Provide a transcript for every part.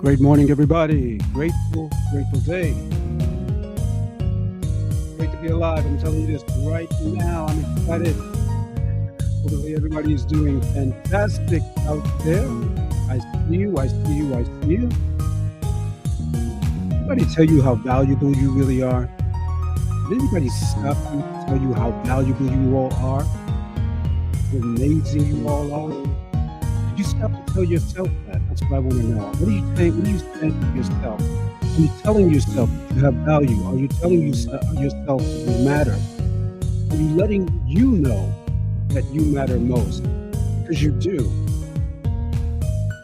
Great morning, everybody. Grateful, grateful day. Great to be alive. I'm telling you this right now. I'm excited. Hopefully, everybody is doing fantastic out there. I see you. I see you. I see you. Anybody tell you how valuable you really are? Did anybody stop you to tell you how valuable you all are? How amazing you all are? Did you stop to tell yourself that? That's what I want to know. What are you saying? What are you saying to yourself? Are you telling yourself that you have value? Are you telling yourself that you matter? Are you letting you know that you matter most? Because you do.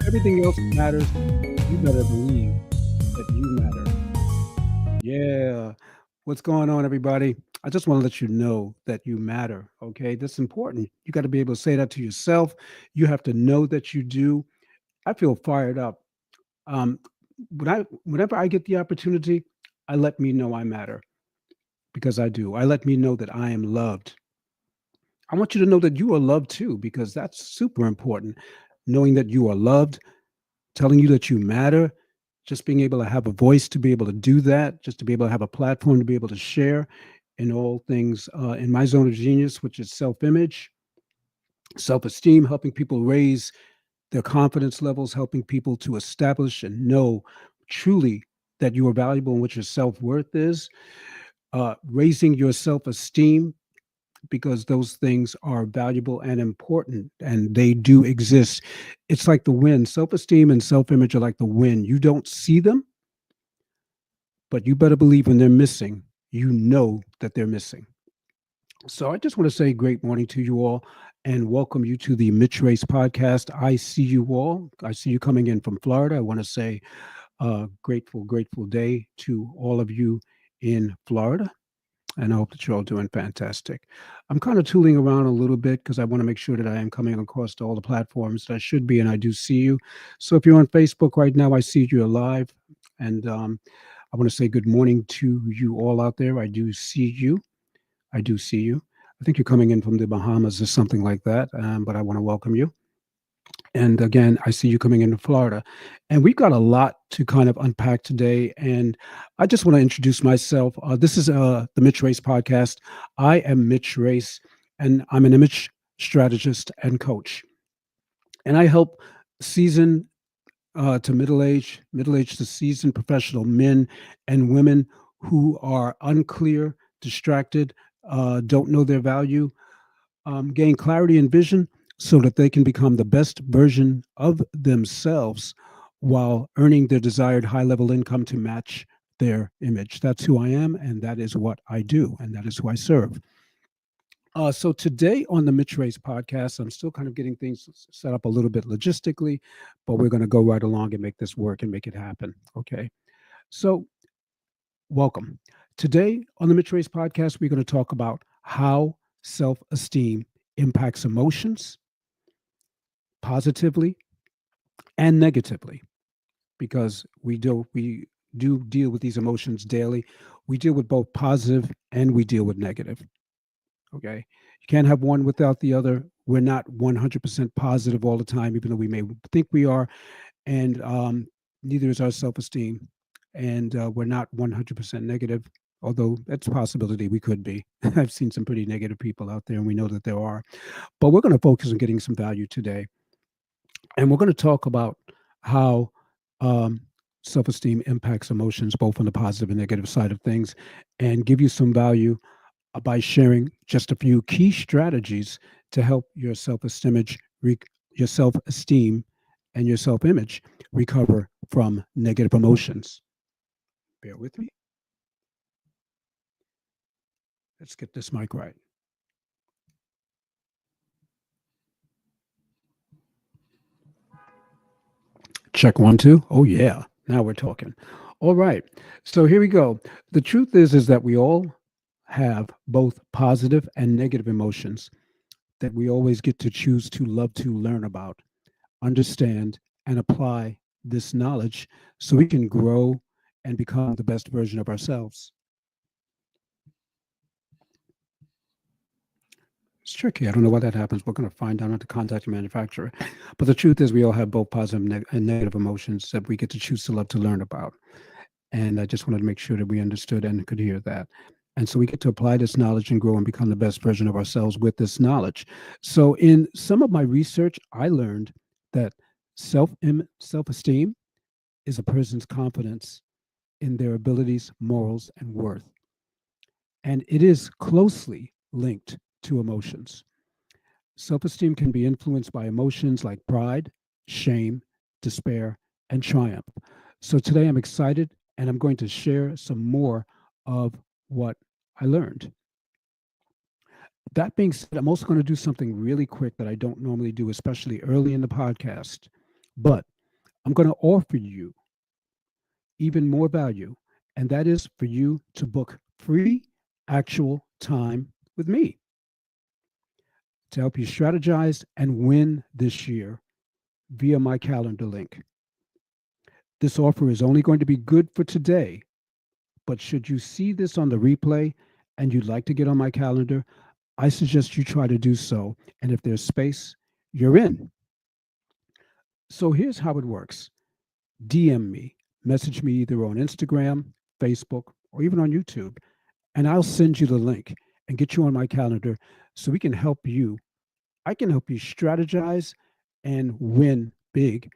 Everything else matters. You better believe that you matter. Yeah. What's going on, everybody? I just want to let you know that you matter. Okay. That's important. You got to be able to say that to yourself. You have to know that you do. I feel fired up. Um, whenever I get the opportunity, I let me know I matter because I do. I let me know that I am loved. I want you to know that you are loved too, because that's super important. Knowing that you are loved, telling you that you matter, just being able to have a voice to be able to do that, just to be able to have a platform to be able to share in all things in my zone of genius, which is self image, self esteem, helping people raise their confidence levels, helping people to establish and know truly that you are valuable and what your self worth is, raising your self esteem because those things are valuable and important and they do exist. It's like the wind. Self esteem and self image are like the wind. You don't see them, but you better believe when they're missing, you know that they're missing. So I just want to say great morning to you all and welcome you to the Mitch Race podcast. I see you all. I see you coming in from Florida. I want to say grateful, grateful day to all of you in Florida. And I hope that you're all doing fantastic. I'm kind of tooling around a little bit because I want to make sure that I am coming across to all the platforms that I should be, and I do see you. So if you're on Facebook right now, I see you're live. And I want to say good morning to you all out there. I do see you. I do see you. I think you're coming in from the Bahamas or something like that, but I want to welcome you. And again, I see you coming into Florida. And we've got a lot to kind of unpack today. And I just want to introduce myself. This is the Mitch Race podcast. I am Mitch Race, and I'm an image strategist and coach. And I help seasoned to middle age to seasoned professional men and women who are unclear, distracted, don't know their value, gain clarity and vision so that they can become the best version of themselves while earning their desired high level income to match their image. That's who I am, and that is what I do, and that is who I serve. So today on the Mitch Race podcast, I'm still kind of getting things set up a little bit logistically, but we're going to go right along and make this work and make it happen. Okay. So welcome. Today on the Mitch Race podcast, we're going to talk about how self esteem impacts emotions positively and negatively because we do deal with these emotions daily. We deal with both positive and we deal with negative. Okay. You can't have one without the other. We're not 100% positive all the time, even though we may think we are. And neither is our self esteem. And we're not 100% negative, although that's a possibility we could be. I've seen some pretty negative people out there, and we know that there are. But we're going to focus on getting some value today. And we're going to talk about how um, self esteem impacts emotions, both on the positive and negative side of things, and give you some value by sharing just a few key strategies to help your your self-esteem and your self-image recover from negative emotions. Bear with me. Let's get this mic right. Check one, two. Oh yeah. Now we're talking. All right. So here we go. The truth is that we all have both positive and negative emotions that we always get to choose to love to learn about, understand, and apply this knowledge so we can grow and become the best version of ourselves. It's tricky. I don't know why that happens. We're going to find out at the contact the manufacturer. But the truth is, we all have both positive and negative emotions that we get to choose to love to learn about. And I just wanted to make sure that we understood and could hear that. And so we get to apply this knowledge and grow and become the best version of ourselves with this knowledge. So in some of my research, I learned that self esteem is a person's confidence in their abilities, morals, and worth. And it is closely linked to emotions. Self esteem can be influenced by emotions like pride, shame, despair, and triumph. So today I'm excited and I'm going to share some more of what I learned. That being said, I'm also going to do something really quick that I don't normally do, especially early in the podcast. But I'm going to offer you even more value, and that is for you to book free actual time with me to help you strategize and win this year via my calendar link. This offer is only going to be good for today, but should you see this on the replay and you'd like to get on my calendar, I suggest you try to do so. And if there's space, you're in. So here's how it works: DM me, message me either on Instagram, Facebook, or even on YouTube, and I'll send you the link and get you on my calendar so we can help you I can help you strategize and win big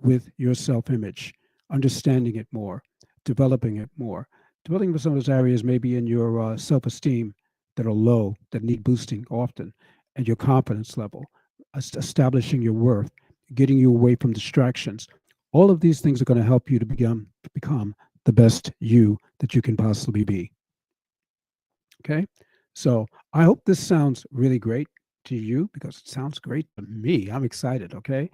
with your self image, understanding it more, developing it more, developing some of those areas maybe in your self esteem that are low, that need boosting often, and your confidence level, establishing your worth, getting you away from distractions. All of these things are going to help you to become the best you that you can possibly be. Okay. So I hope this sounds really great to you because it sounds great to me. I'm excited. Okay.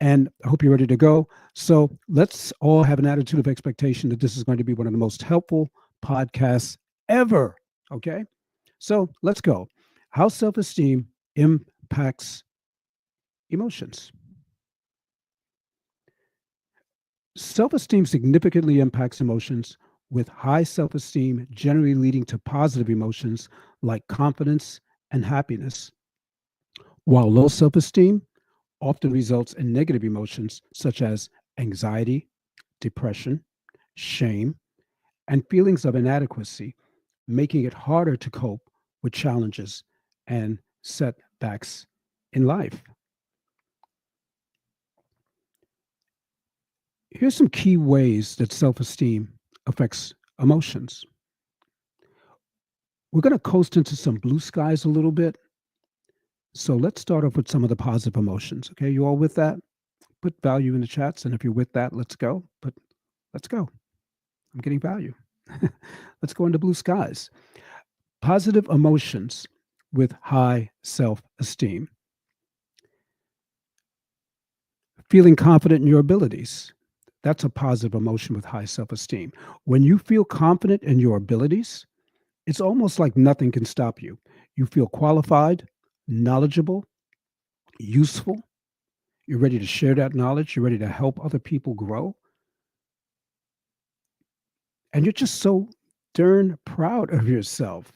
And I hope you're ready to go. So let's all have an attitude of expectation that this is going to be one of the most helpful podcasts ever. Okay. So let's go. How self esteem impacts emotions. Self esteem significantly impacts emotions, with high self esteem generally leading to positive emotions like confidence and happiness, while low self esteem often results in negative emotions such as anxiety, depression, shame, and feelings of inadequacy, making it harder to cope with challenges and setbacks in life. Here's some key ways that self esteem affects emotions. We're going to coast into some blue skies a little bit. So let's start off with some of the positive emotions. Okay, you all with that? Put value in the chats. And if you're with that, let's go. But let's go. I'm getting value. Let's go into blue skies. Positive emotions with high self esteem. Feeling confident in your abilities. That's a positive emotion with high self esteem. When you feel confident in your abilities, it's almost like nothing can stop you. You feel qualified, knowledgeable, useful. You're ready to share that knowledge. You're ready to help other people grow. And you're just so darn proud of yourself.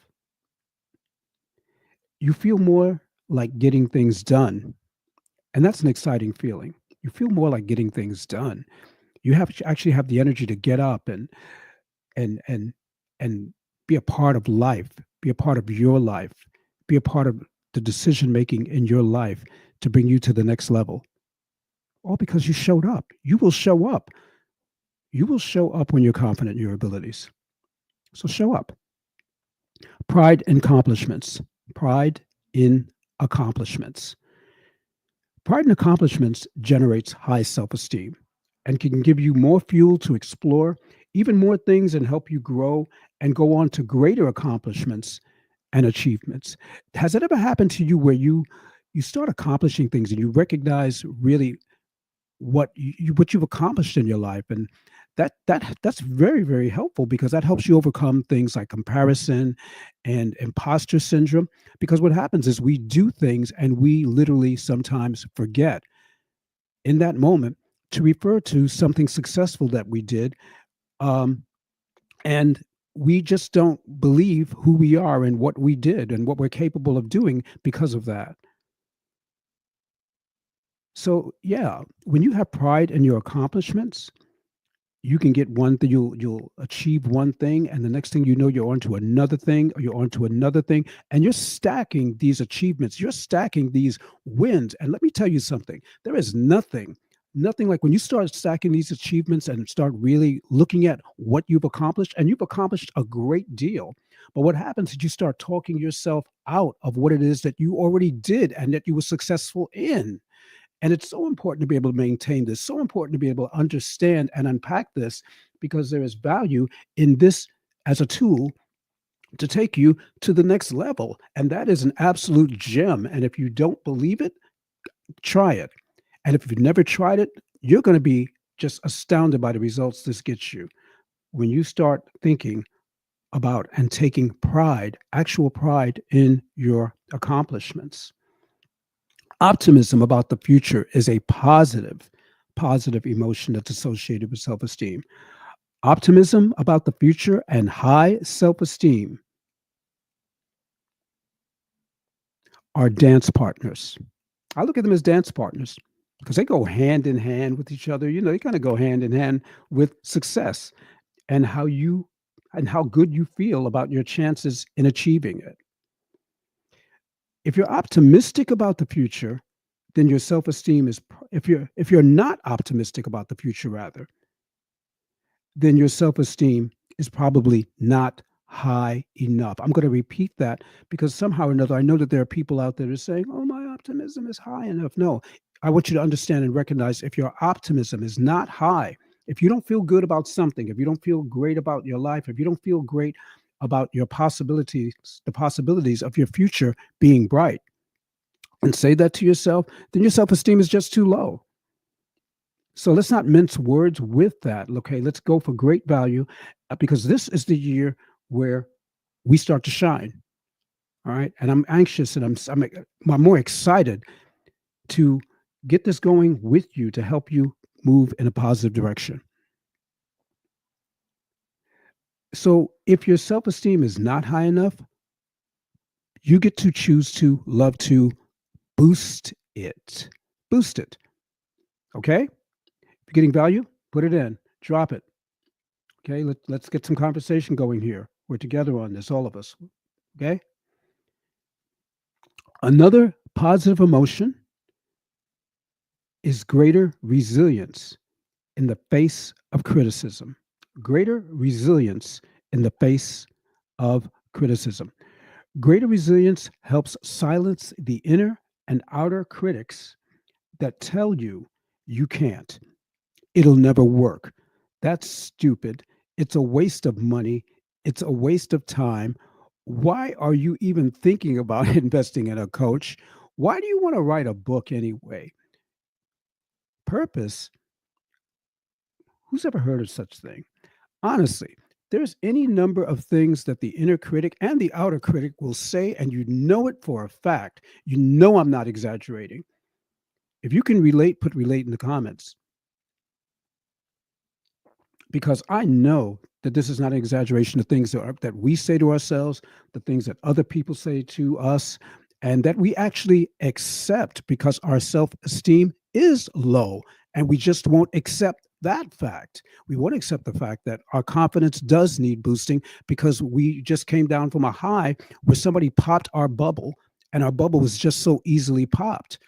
You feel more like getting things done. And that's an exciting feeling. You feel more like getting things done. You have to actually have the energy to get up and and and be a part of life, be a part of your life, be a part of the decision making in your life to bring you to the next level. All because you showed up. You will show up. You will show up when you're confident in your abilities. So show up. Pride in accomplishments. Pride in accomplishments. Pride in accomplishments generates high self esteem and can give you more fuel to explore even more things and help you grow and go on to greater accomplishments and achievements. Has it ever happened to you where you start accomplishing things and you recognize really what you've accomplished in your life, and that's very very helpful because that helps you overcome things like comparison and imposter syndrome, because what happens is we do things and we literally sometimes forget in that moment to refer to something successful that we did, um, and We just don't believe who we are and what we did and what we're capable of doing because of that. So, yeah, when you have pride in your accomplishments, you can get one thing, you'll achieve one thing, and the next thing you know, you're on to another thing, or you're on to another thing, and you're stacking these achievements, you're stacking these wins. And let me tell you something, there is nothing like when you start stacking these achievements and start really looking at what you've accomplished, and you've accomplished a great deal. But what happens is you start talking yourself out of what it is that you already did and that you were successful in. And it's so important to be able to maintain this, so important to be able to understand and unpack this, because there is value in this as a tool to take you to the next level. And that is an absolute gem. And if you don't believe it, try it. And if you've never tried it, you're going to be just astounded by the results this gets you. When you start thinking about and taking pride, actual pride in your accomplishments. Optimism about the future is a positive emotion that's associated with self esteem. Optimism about the future and high self esteem are dance partners. I look at them as dance partners because they go hand in hand with each other. You know, they kind of go hand in hand with success and how good you feel about your chances in achieving it. If you're optimistic about the future, then your self-esteem is if you're not optimistic about the future rather, then your self-esteem is probably not high enough. I'm going to repeat that because somehow or another I know that there are people out there that are saying, "Oh, my optimism is high enough." No, I want you to understand and recognize if your optimism is not high, if you don't feel good about something, if you don't feel great about your life, if you don't feel great about your possibilities, the possibilities of your future being bright, and say that to yourself, then your self-esteem is just too low. So let's not mince words with that. Okay, let's go for great value because this is the year where we start to shine. All right, and I'm anxious and I'm more excited to get this going with you to help you move in a positive direction. So if your self-esteem is not high enough, you get to choose to love to boost it. Boost it. Okay? If you're getting value, put it in, drop it. Okay, let's get some conversation going here. We're together on this, all of us. Okay. Another positive emotion is greater resilience in the face of criticism. Greater resilience in the face of criticism. Greater resilience helps silence the inner and outer critics that tell you you can't. It'll never work. That's stupid. It's a waste of money. It's a waste of time. Why are you even thinking about investing in a coach? Why do you want to write a book anyway? Purpose? Who's ever heard of such thing? Honestly, there's any number of things that the inner critic and the outer critic will say, and you know it for a fact. You know I'm not exaggerating. If you can relate, put relate in the comments. Because I know that this is not an exaggeration. The things that we say to ourselves, the things that other people say to us, and that we actually accept because our self esteem is low. And we just won't accept that fact. We won't accept the fact that our confidence does need boosting because we just came down from a high where somebody popped our bubble, and our bubble was just so easily popped.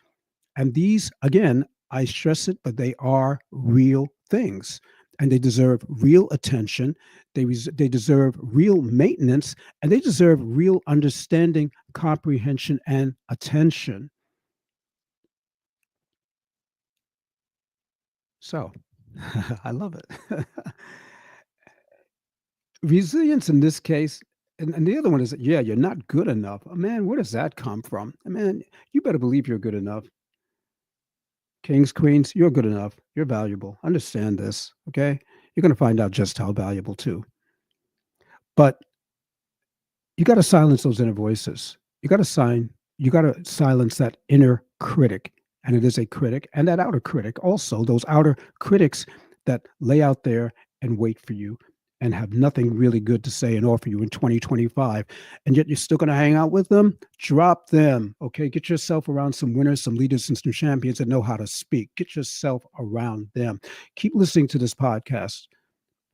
And these, again, I stress it, but they are real things and they deserve real attention. They deserve real maintenance and they deserve real understanding, comprehension, and attention. So I love it. Resilience in this case, and the other one is, that, yeah, you're not good enough. Man, where does that come from? Man, you better believe you're good enough. Kings, queens, you're good enough. You're valuable. Understand this, okay? You're going to find out just how valuable too. But you got to silence those inner voices. You got to silence that inner critic. And it is a critic and that outer critic also, those outer critics that lay out there and wait for you and have nothing really good to say and offer you in 2025, and yet you're still going to hang out with them, drop them. Okay. Get yourself around some winners, some leaders, and some champions that know how to speak. Get yourself around them. Keep listening to this podcast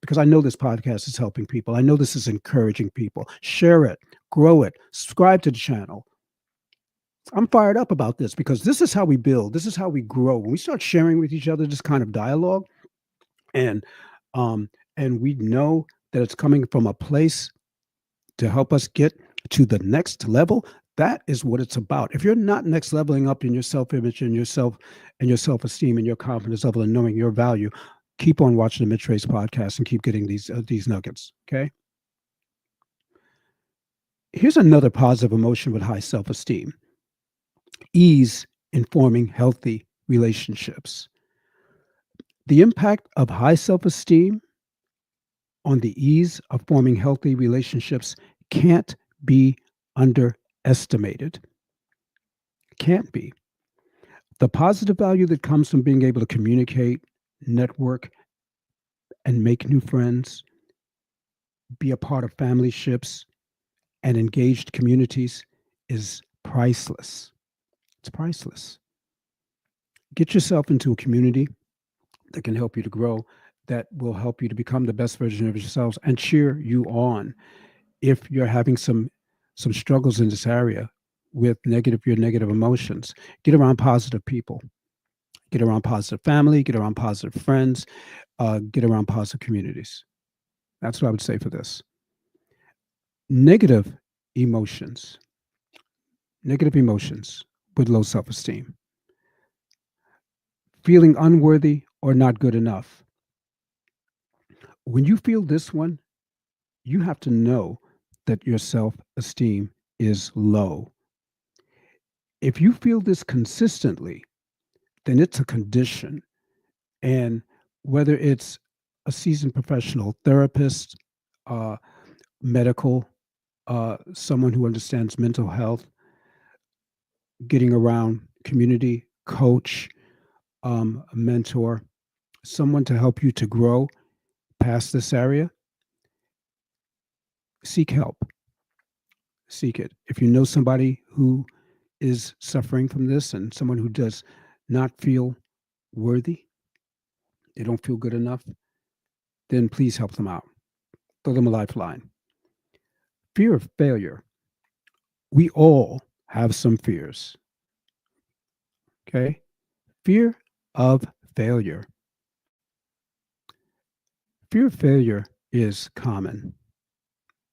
because I know this podcast is helping people. I know this is encouraging people. Share it, grow it, subscribe to the channel. I'm fired up about this because this is how we build. This is how we grow. When we start sharing with each other this kind of dialogue, and um, and we know that it's coming from a place to help us get to the next level. That is what it's about. If you're not next leveling up in your self-image and your self-esteem and your confidence level and knowing your value, keep on watching the Mid Trace podcast and keep getting these nuggets. Okay. Here's another positive emotion with high self-esteem: ease in forming healthy relationships. The impact of high self-esteem on the ease of forming healthy relationships can't be underestimated. Can't be. The positive value that comes from being able to communicate, network, and make new friends, be a part of family ships and engaged communities is priceless. It's priceless. Get yourself into a community that can help you to grow, that will help you to become the best version of yourselves and cheer you on. If you're having some struggles in this area with your negative emotions, get around positive people, get around positive family, get around positive friends, get around positive communities. That's what I would say for this. Negative emotions, negative emotions with low self-esteem, feeling unworthy or not good enough. When you feel this one, you have to know that your self-esteem is low. If you feel this consistently, then it's a condition. And whether it's a seasoned professional therapist, uh, medical, someone who understands mental health, getting around community, coach, a mentor, someone to help you to grow past this area, seek help, seek it. If you know somebody who is suffering from this and someone who does not feel worthy, they don't feel good enough, then please help them out. Throw them a lifeline. Fear of failure. We all have some fears. Okay. Fear of failure. Fear of failure is common.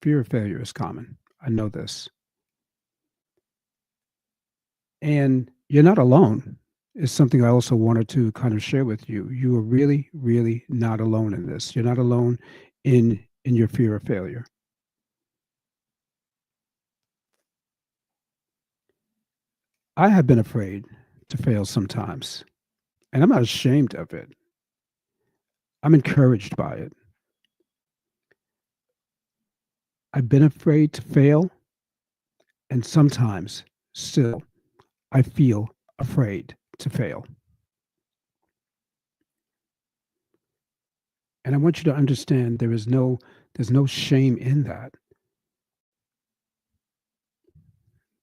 Fear of failure is common. I know this. And you're not alone. It's something I also wanted to kind of share with you. You are really, really not alone in this. You're not alone in your fear of failure. I have been afraid to fail sometimes, and I'm not ashamed of it. I'm encouraged by it. I've been afraid to fail, and sometimes still I feel afraid to fail. And I want you to understand there's no shame in that.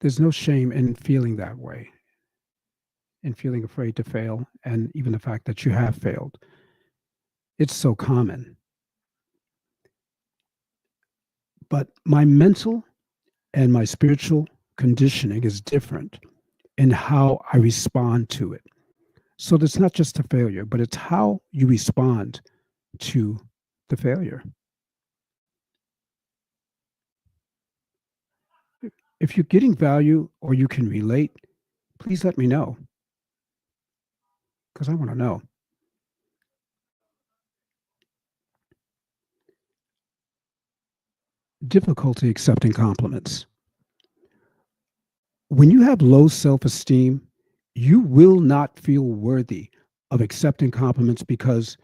There's no shame in feeling that way, in feeling afraid to fail, and even the fact that you have failed. It's so common. But my mental and my spiritual conditioning is different in how I respond to it. So it's not just a failure, but it's how you respond to the failure. If you're getting value or you can relate, please let me know because I want to know. Difficulty accepting compliments. When you have low self esteem, you will not feel worthy of accepting compliments because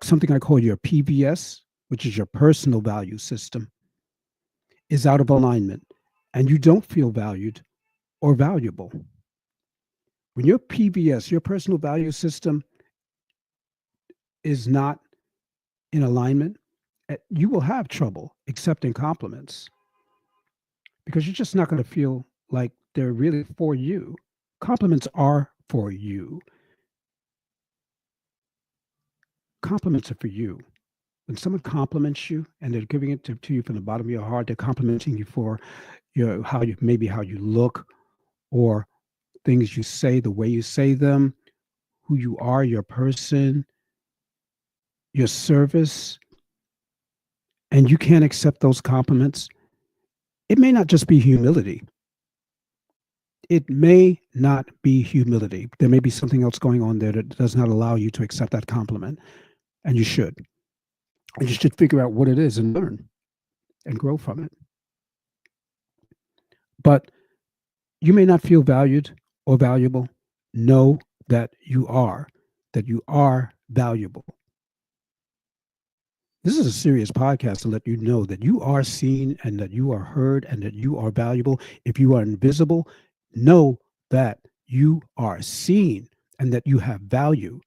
something I call your PVS, which is your personal value system, is out of alignment and you don't feel valued or valuable. When your PVS, your personal value system, is not in alignment, You will have trouble accepting compliments because you're just not going to feel like they're really for you. Compliments are for you. Compliments are for you. When someone compliments you and they're giving it to you from the bottom of your heart, they're complimenting you for your how you maybe how you look or things you say, the way you say them, who you are, your person, your service, and you can't accept those compliments. It may not just be humility. It may not be humility. There may be something else going on there that does not allow you to accept that compliment, and you should. And you should figure out what it is and learn and grow from it. But you may not feel valued or valuable. Know that you are valuable. This is a serious podcast to let you know that you are seen and that you are heard and that you are valuable. If you are invisible, know that you are seen and that you have value.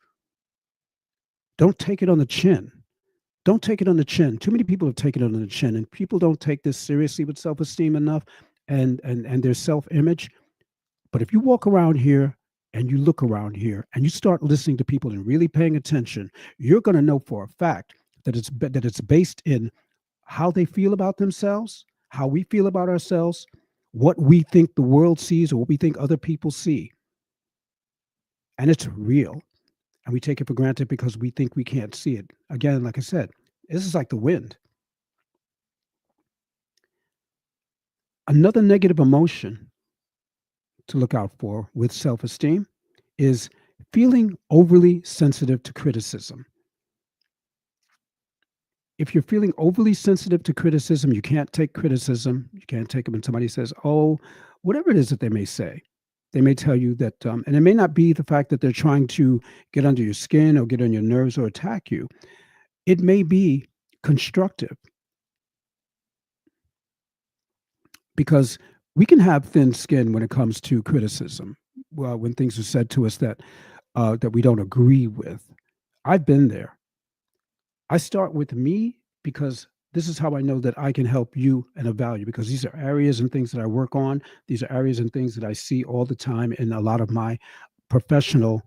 Don't take it on the chin. Don't take it on the chin. Too many people have taken it on the chin, and people don't take this seriously with self-esteem enough and their self-image. But if you walk around here and you look around here and you start listening to people and really paying attention, you're going to know for a fact that it's based in how they feel about themselves, how we feel about ourselves, what we think the world sees or what we think other people see. And it's real. And we take it for granted because we think we can't see it. Again, like I said, this is like the wind. Another negative emotion to look out for with self esteem is feeling overly sensitive to criticism. If you're feeling overly sensitive to criticism, you can't take criticism. You can't take it when somebody says, oh, whatever it is that they may say. They may tell you that, and it may not be the fact that they're trying to get under your skin or get on your nerves or attack you. It may be constructive because we can have thin skin when it comes to criticism. Well, when things are said to us that we don't agree with. I've been there. I start with me because this is how I know that I can help you and of value because these are areas and things that I work on. These are areas and things that I see all the time in a lot of my professional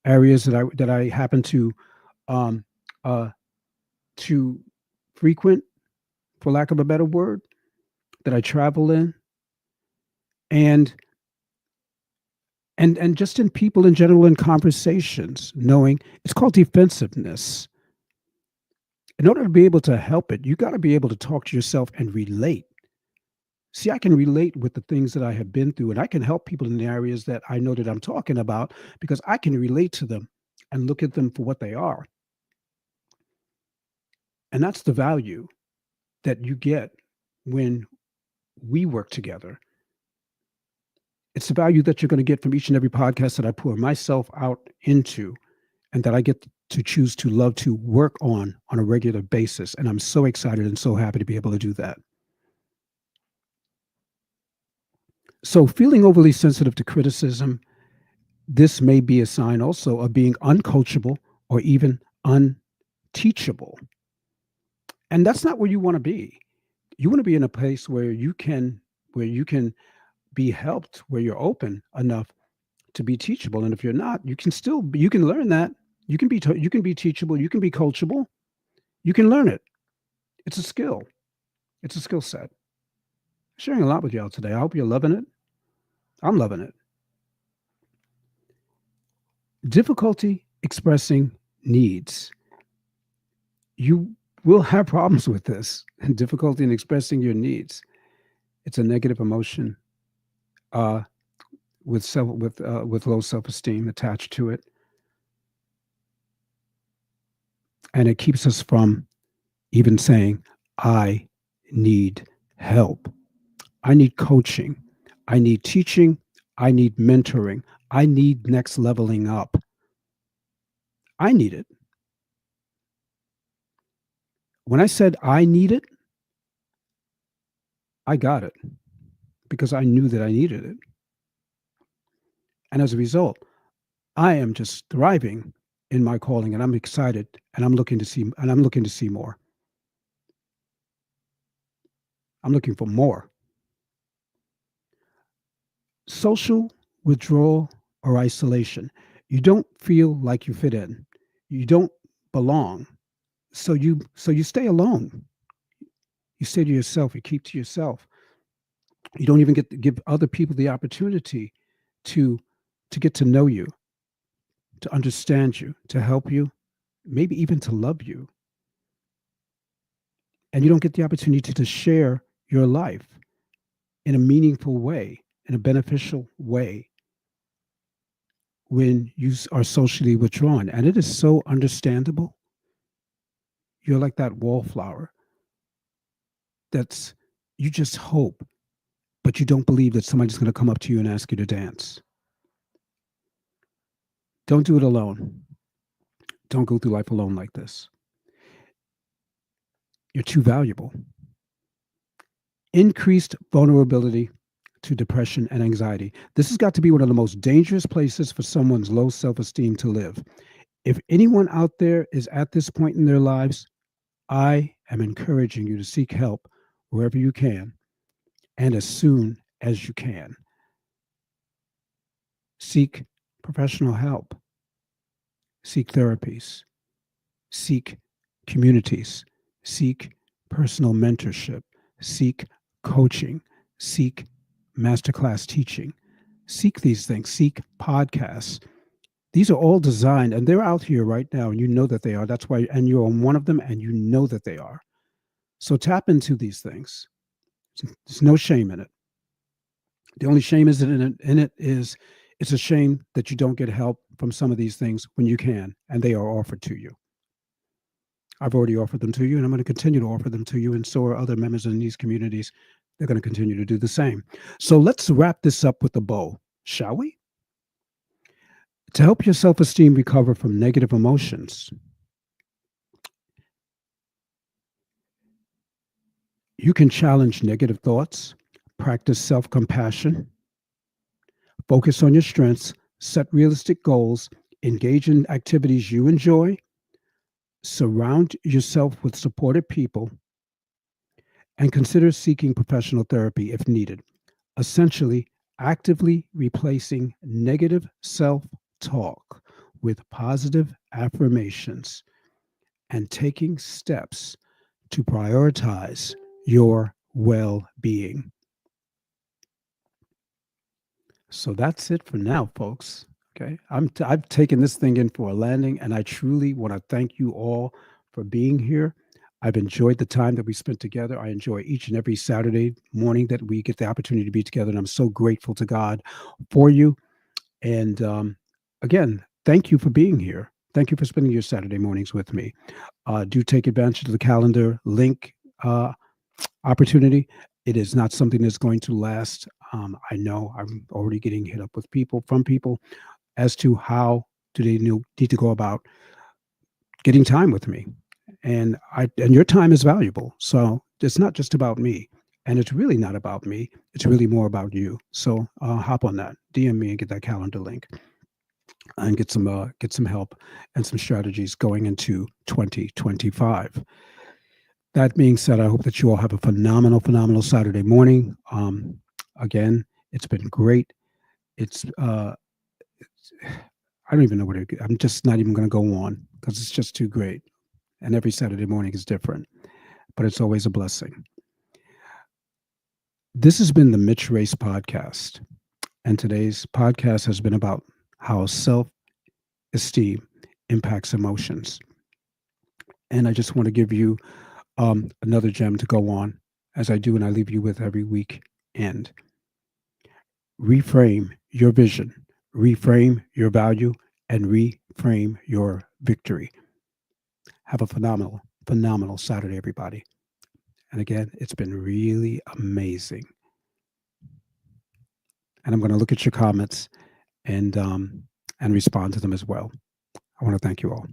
areas that I happen um, uh, to frequent, for lack of a better word, that I travel in, and and just in people in general in conversations, knowing it's called defensiveness. In order to be able to help it, you got to be able to talk to yourself and relate. See, I can relate with the things that I have been through, and I can help people in the areas that I know that I'm talking about because I can relate to them and look at them for what they are. And that's the value that you get when we work together. It's the value that you're going to get from each and every podcast that I pour myself out into and that I get to choose to love to work on a regular basis. And I'm so excited and so happy to be able to do that. So, feeling overly sensitive to criticism, this may be a sign also of being uncoachable or even unteachable. And that's not where you want to be. You want to be in a place where you can be helped, where you're open enough to be teachable. And if you're not, you can learn that. You can be teachable, you can be coachable. You can learn it. It's a skill. It's a skill set. Sharing a lot with y'all today. I hope you're loving it. I'm loving it. Difficulty expressing needs. You will have problems with this and difficulty in expressing your needs. It's a negative emotion uh, with low self esteem attached to it, and it keeps us from even saying, "I need help. I need coaching. I need teaching. I need mentoring. I need next leveling up. I need it." When I said I need it, I got it because I knew that I needed it. And as a result, I am just thriving in my calling and I'm excited and I'm looking to see more. I'm looking for more. Social withdrawal or isolation. You don't feel like you fit in. You don't belong. So you stay alone. You stay to yourself, you keep to yourself. You don't even get to give other people the opportunity to get to know you, to understand you, to help you, maybe even to love you. And you don't get the opportunity to share your life in a meaningful way, in a beneficial way when you are socially withdrawn. And it is so understandable. You're like that wallflower that's, you just hope, but you don't believe that somebody's going to come up to you and ask you to dance. Don't do it alone. Don't go through life alone like this. You're too valuable. Increased vulnerability to depression and anxiety. This has got to be one of the most dangerous places for someone's low self esteem to live. If anyone out there is at this point in their lives, I am encouraging you to seek help wherever you can and as soon as you can. Seek professional help, seek therapies, seek communities, seek personal mentorship, seek coaching, seek masterclass teaching. Seek these things, seek podcasts. These are all designed and they're out here right now, and you know that they are. That's why, and you're on one of them and you know that they are. So tap into these things. There's no shame in it. The only shame is in it is it's a shame that you don't get help from some of these things when you can, and they are offered to you. I've already offered them to you, and I'm going to continue to offer them to you, and so are other members in these communities. They're going to continue to do the same. So let's wrap this up with a bow, shall we? To help your self esteem recover from negative emotions, you can challenge negative thoughts, practice self compassion, focus on your strengths, set realistic goals, engage in activities you enjoy, surround yourself with supportive people, and consider seeking professional therapy if needed. Essentially, actively replacing negative self talk with positive affirmations and taking steps to prioritize your well being. So that's it for now, folks. Okay. I've taken this thing in for a landing, and I truly want to thank you all for being here. I've enjoyed the time that we spent together. I enjoy each and every Saturday morning that we get the opportunity to be together. And I'm so grateful to God for you. And again, thank you for being here. Thank you for spending your Saturday mornings with me. Do take advantage of the calendar link opportunity. It is not something that's going to last. I know I'm already getting hit up with people from people as to how do they need to go about getting time with me, and your time is valuable. So it's not just about me, and it's really not about me. It's really more about you. So hop on that, DM me, and get that calendar link, and get some help and some strategies going into 2025. That being said, I hope that you all have a phenomenal, phenomenal Saturday morning. Again, it's been great. It's, I don't even know what I'm just not even going to go on because it's just too great. And every Saturday morning is different, but it's always a blessing. This has been the Mitch Race podcast. And today's podcast has been about how self esteem impacts emotions. And I just want to give you another gem to go on, as I do and I leave you with every week end. Reframe your vision, reframe your value, and reframe your victory. Have a phenomenal, phenomenal Saturday, everybody. And again, it's been really amazing. And I'm going to look at your comments and respond to them as well. I want to thank you all.